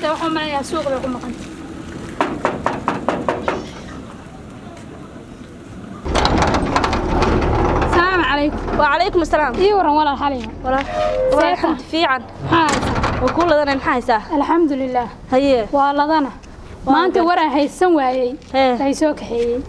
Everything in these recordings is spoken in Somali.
مقنتها وحوم عليها سوق بيكون مقنتها السلام عليكم وعليكم السلام إيه ورا ولا الحليمة ولا الحمد في عن وكل ذا نحايسه الحمد لله هي والله ذنا ما أنت ورا هيسن واي هيسوق حي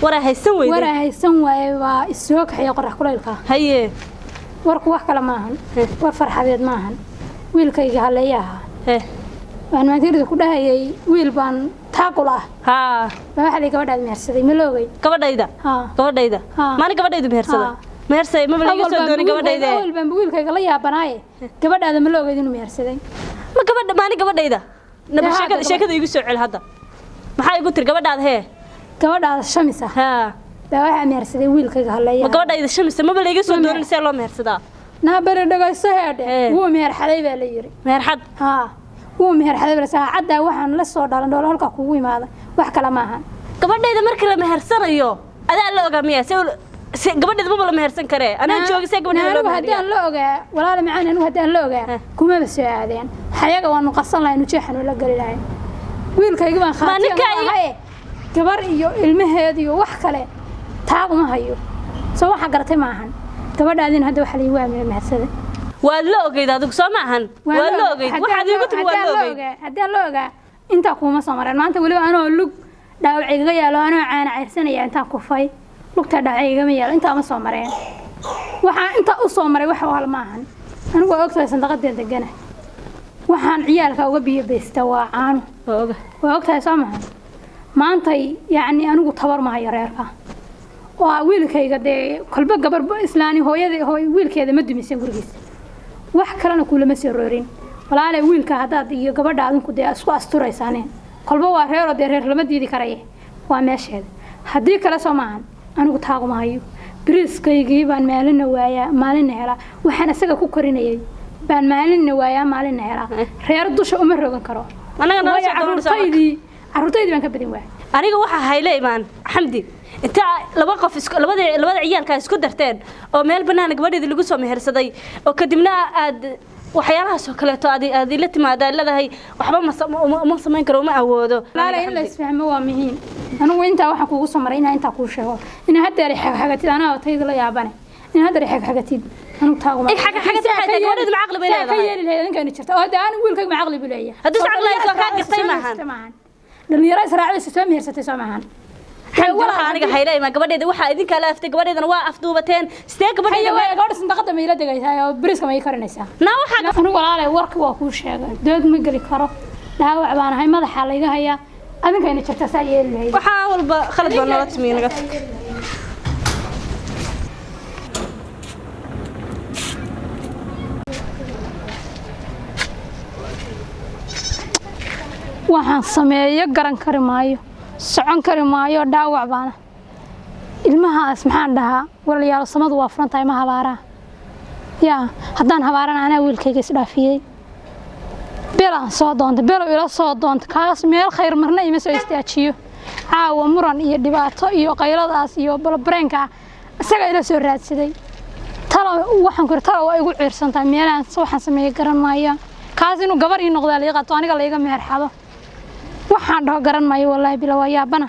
ورا هيسن واي والسوق حي قرح كليلك هي warku wax kala maahan war farxadeed maahan wiilkayga haleeyaha waan maantirida ku dhahayay wiil baan taaqul ah waxa la gabadhaad mehersaday ma loogay gabadhayda maana gabadhaydu mehersaday ma balaga soo doonay gabadhayda awal baan wiilkayga la yaabanaaye gabadhaada ma loogay inuu mehersaday ma gabadha maana gabadhayda naba sheekada igu soo cel hadda maxay igu tir gabadhaada shamisa waxa mehersaday wiilkayga haleeyaha ma gabadhayda shamisa ma balaga soo doonay see loo mehersadaa naabare dhagayso heedhe wuu meherxaday baa la yiri meherxad wuu meherxaday baa saacada waxaan la soo dhalan doolo halka kugu imaada wax kala maahan gabadhayda markii la mehersanayo adaa la ogaa miyaa gabadhayda ma la mehersan kare anaa joogisay gabadhayda loo hadaan la ogaa walaal macaan anu hadaan la ogaa kuma soo aadeen xayaga waanu qasan lahayn jeexan la gali lahayn wiilkayga baan khaatiyo gabar iyo ilmaheed iyo wax kale taaguma hayo soo waxa gartay maahan gabadhaadin hadda waxa la waamay mehersaday waa la ogeyd adigu soo maahan waa la ogeyd waxa adigu tiri waa la ogeyd hadda la ogaa inta kuma soo mareen maanta waliba anoo lug dhaawiciga yaalo anoo caana ceyrsanaya inta ku fay lugta dhaawiciga ma yaalo inta ma soo mareen waxa inta u soo maray waxa wal maahan anigu ogtahay sandaqadeeda degana waxaan ciyaalka uga biyo beesta waa caano waa ogtahay soo maahan maanta yaani anigu tabar ma hayo reerka waa wiilkayga de qalba gabar islaani hooyada wiilkeeda ma dumisan gurigiisa wax kalena kulama soo roorin walaal wiilka hadaad iyo gabadha adinku de isku asturaysaan qalba waa reer oo de reer lama diidi karay waa meesheeda hadii kala soo maahan anigu taaguma hayo biriskaygii baan maalin hela waxaan asaga ku korinayay baan maalin hela reer dusha uma rogan karo anaga nala soo arurtaydi baan ka badin waay aniga waxa hayle imaan xamdi inta laba qof labada ciyaalka isku darteen oo meel banaan gabadheedii lagu soo mehersaday oo kadibna aad waxyaalaha soo kale to aad ila timaada leedahay waxba ma sameyn karo ma awoodo la in la isfahmo waa muhiim anigu inta waxa kugu soo maray inta ku sheego in hadda xagatid ana tayda la yaabane in hadda xagatid anigu taaguma xagatid gabadheedu ma aqli bay leedahay ka yeeli lahayd inka jirta oo daan wiilkayga ma aqli bileeya hadii aqli ay soo ka gastay maahan dhalinyaro israaciisa soo mehersatay soo maahan wala aniga haylay ma gabadheeda waxa idinka la aftay gabadheedana waa afduubateen sidee gabadheeda gabadha sandaqada ma ila dagaysaa oo bariska ma ay karinaysaa waxa anigu walaalay warka waa ku sheegay doog ma gali karo dhaawac baan ahay madaxa layga hayaa adinka ina jirta saa yeelay waxa walba khalad baan nala timiinaga waxaan sameeyo garan kari maayo socon kari maayo dhaawac baana ilmahaas maxaan dhahaa walaalayaal samadu waa furan tahay ma habaara haddaan habaarana anaa wiilkayga isdhaafiyey beelaan soo doonta beelow ila soo doonta kaas meel khayr marna ima soo istaajiyo caawa muran iyo dhibaato iyo qayladaas iyo balbreenka isaga ila soo raadsaday waxaan ku talo waa igu ciirsantahay meelaan waxaan sameeyo garan maayo kaas inuu gabar ii noqdo la yaqaan aniga la iga meherxado waxaan dhaho garan maayo wallahi bila waa yaabana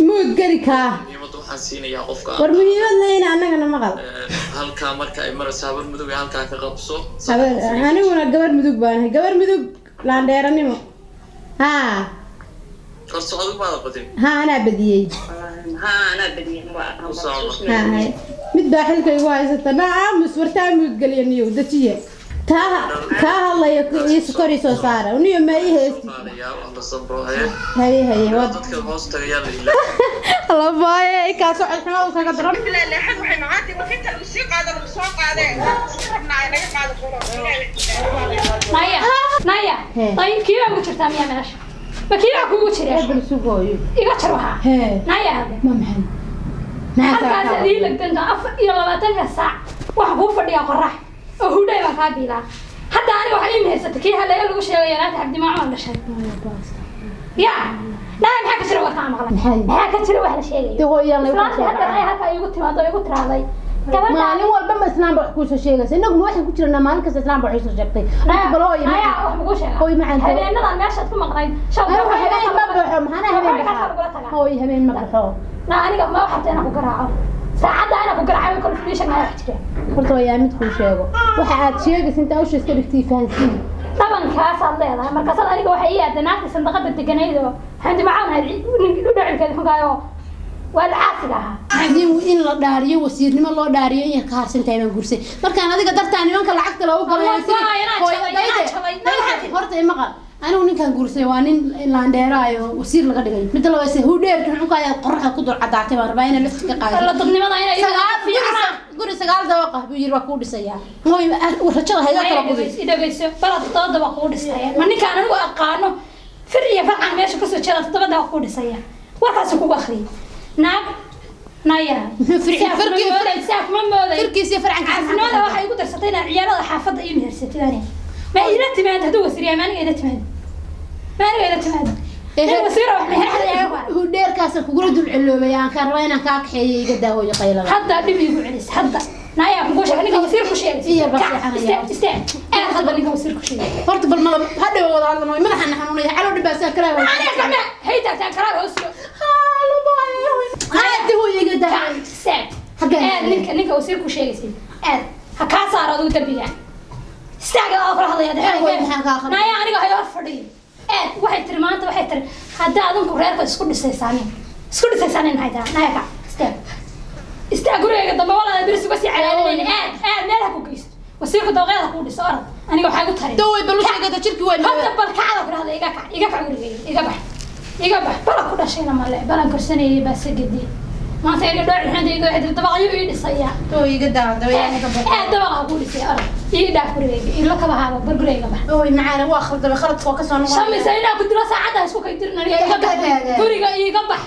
mood gari ka muhiimad waxaan siinayaa qofka war muhiimad leeyna annagana maqal halka marka ay marayso habar mudug ay halka ka qabso aniguna gabar mudug baan gabar mudug laan dheeranimo korso adigu baad badin ana badiyay mid baa xilkaygu haysata naamus wartaa mood galiyaniyo dajiye ka hadlaya iskori soo saara uniyo ma ii heesti haye waa dadka hoos tagaya la la baaye ka soo xilxuma u kaga daran لا حد waxay noqotay wakinta musiiqa aad soo qaadeen rabnaa inaga qaado naya tay kiiba ugu jirtaa miya meesha ma kiiba kugu jiraa bal sugooyo iga jar waxa naya ma maxay halkaas adii lagtanta 24 saac wax ku fadhiya qorax oo hudhay baan ka diilaa hadda aniga waxa ii meheysatay kii haleeyo lagu sheegay inaad habdi macaan dhashay maxaa ka jira warkaan maqlay maxaa ka jira wax la sheegay hooyaan hadda ay halka igu timaado igu tiraaday maalin walba ma islaam wax ku soo sheegaysa inagu ma waxaan ku jirnaa maalin kasta islaam wax soo sheegtay bal hooyo hooyo ma canta habeenadan meeshaad ku maqnayd habeen ma baxo maxana habeen hooyo habeen ma baxo aniga ma waxaad inaan ku garaaco saacada inaan ku garaaco kol fiishan ma wax jira horta waa mid ku sheego waxa aad sheegaysa inta u sheegtay dhigtii fahansiin طبعا aad leedahay marka sad aniga waxa ii aadanaatay sandaqada deganaydo hanti macaan hadi nin dhacilkeeda xogaayo waa caasiga in la dhaariyo wasiirnimo loo dhaariyo in ka harsantahay ma guursay markaan adiga dartaan nimanka lacagta loo galay horta ima qal anigu ninkan guursay waa nin laandheeraayo wasiir laga dhigay mid la weesay hu dheer xunka ay qorraxda ku dul cadaatay baan rabaa inay lafti ka qaado la dadnimada inay guri sagaal dabaqa buu yiri waa ku dhisaya mooy rajada hayga kala qudin idagayso balad todoba dabaqa ku dhisaya ma ninkan anigu aqaano firiya farcan meesha ka soo jeeda todoba dabaqa ku dhisaya warkaas ku akhriyo naag naya firkiisa farcan caasimada waxay ugu darsatay inay ciyaarada xaafadda iyo mehersatay ما إلى تماد هذا وسريع ما نقدر تماد ما نقدر تماد إيه وسيرة وإحنا هذا هو دير كاسر كقولوا دول علومة يعني كروينا كاك حي قداه هو يقيل حتى اللي بيقول عليه حتى نايا مقولش أنا وسير كل شيء إيه بس أنا استعد أنا خذ اللي وسير كل شيء فرت بالملب هذا هو هذا ما نحن حنوني على دباسة كلام أنا كمان هي تاع كلام وسير هالو باي هذا هو يقداه استعد حقا نك وسير كل شيء يصير هكاسر هذا وتبيع استعجل أخر هذا يا ده نايا أنا قاعد أفردي واحد ترى ما أنت واحد ترى هذا أظن كورير كسكول السيسانين سكول السيسانين هيدا نايا كا استعجلوا يا جدع ما ولا ندرس بس على نلها كوكيس وسير كده غير كودي صار أنا قاعد حاجة ترى دوي بلوش كده شركة وين هذا بالكعبة كده هذا يقبح بلا كل شيء لما لا بلا كرسني بس جدي ما تيجي دور الحين تيجي قاعد تبغى يبي يصيح دوي قدام دوي يعني تبغى أقول سيارة يقدر كوريج يلا كبه هذا برجري كبه دوي معنا واخر ده خلط فوكس أنا شامي سينا كنت راسا عدا سوق يدرنا يقبح كوريج يقبح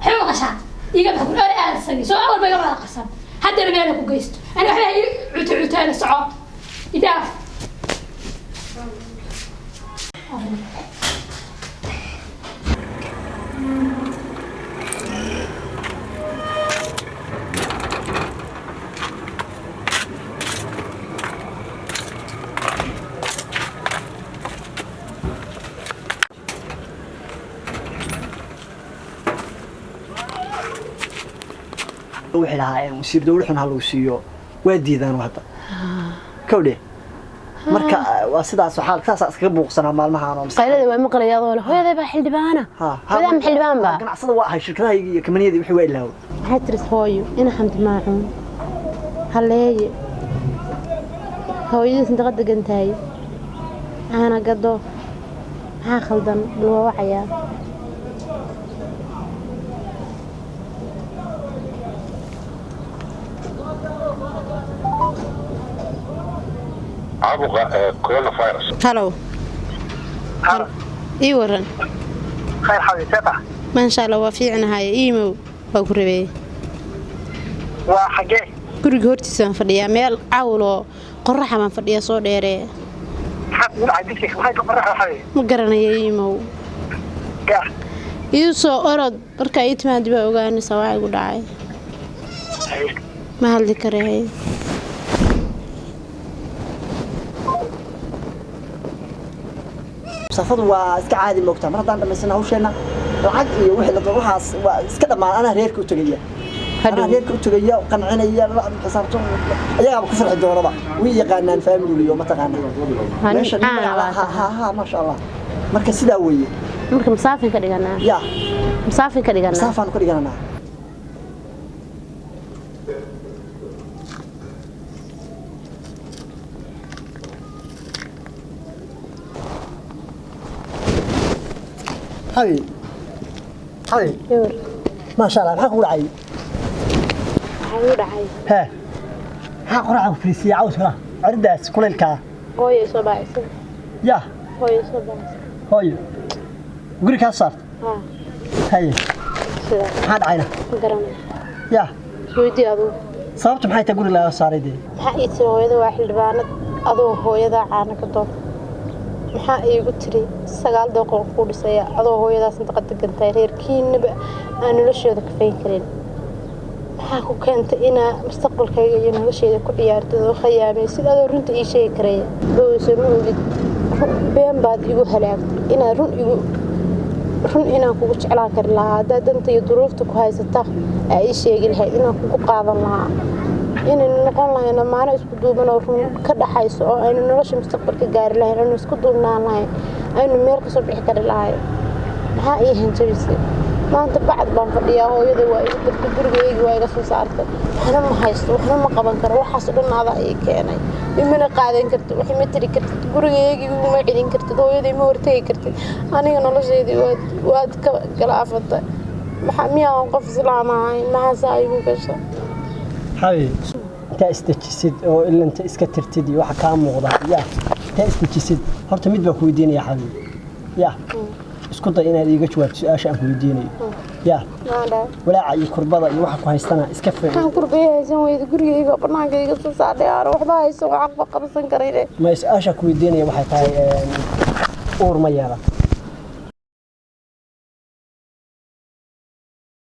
حلو غشاء يقبح كل أري أرسل سو أول ما يقبح قسم هذا اللي بينك وجيست أنا واحد عتال الصعاب يدافع وحي لها وسير دول حن هلو سيو واديدان وهذا كودي marka waa sidaas waxa taas iska buuqsanaa maalmahan oo qaylada way maqlayado hooyada baa xildhibaana hooyada xildhibaan baa ganacsada waa hay shirkadaha iyo kamaniyada wixii waa ilaaw waxay tiris hooyo ina xamti maaxuun haleeye hooyada inta qad degantahay ana gado maxaa khaldan loo wacaya كورونا فيروس هلو اي ورن خير حبيبتي ما شاء الله وفيعنا هاي ايمو وقربي وحقي guriga hortiisa aan fadhiyaa meel cawlo qorraxa baan fadhiyaa soo dheeree ma garanayo iimow ii soo orod marka ii timaadi baa ogaanaysaa waxa igu dhacay ma hadli karee safadu waa iska caadi moogtaa mar haddaan dhamaysana hawsheena lacag iyo wixii la waxaas waa iska dhamaan ana reerka u tagaya أنا هيك قلت له يا قنعنا يا لا حسابته يا أبو كفر الدورة ويا قانان فاميلي اليوم ما تقانا ليش ها ما شاء الله مركز سداوية مركز مسافر كديجانا يا مسافر كديجانا مسافر كديجانا حبيبي ما شاء الله maxaa ku dhacay ها ها quraca firiisi cawska ardaas kuleelka hooyo soo baaysan ya hooyo soo baaysan hooyo guri ka saar ha hay sida maxaa dhacayna garanay ya weydii adu sababtu maxay tahay guri la saaray de maxaa ii tiri hooyada waa xildhibaanad adoo hooyada caana ka doon maxaa iigu tiri 9 daqiiqo ku dhisay adoo hooyadaas inta qad degantay reerkiinaba aan noloshooda ka fayn karin maxaa ku keentay inaa mustaqbalkayga iyo noloshayda ku ciyaartay oo khayaamaysid adoo runta ii sheegi karaya ooyso ma ogid been baad igu halaagtay inaa run inaan kugu jeclaan kari lahaa haddaad danta iyo duruufta ku haysata aa ii sheegi lahayd inaan kugu qaadan lahaa inaynu noqon lahayna maano isku duuban oo run ka dhaxayso oo aynu nolosha mustaqbalka gaari lahayn aynu isku duubnaan lahayn aynu meel kasoo bixi kari lahayn maxaa ii hanjabisay maanta bacad baan fadhiyaa hooyada waa igu dirtay gurigaygii waa iga soo saartay waxna ma haysto waxna ma qaban karo waxaas dhan adaa ii keenay imana qaadan kartid wax ma tiri kartid gurigaygii uma celin kartid hooyaday ma hortagi kartid aniga noloshaydii waad ka galaafatay maxaa miyaan qof islaam ahayn maxaasaa igu gasha حبيبي انت استجسد او الا انت اسكا ترتدي waxa ka muuqda ya ta istejisad horta mid baa ku weydiinaya xabiibi ya isku day inaad iga jawaabto su'aasha aan ku weydiinayo ya walaaca iyo kurbada iyo waxa ku haystana iska fiican waxaan kurbayaysan weyd gurigayga banaankayga soo saarnay aan waxba hayso waxaan qabsan karay ma su'aasha ku weydiinaya waxay tahay uur ma yeelata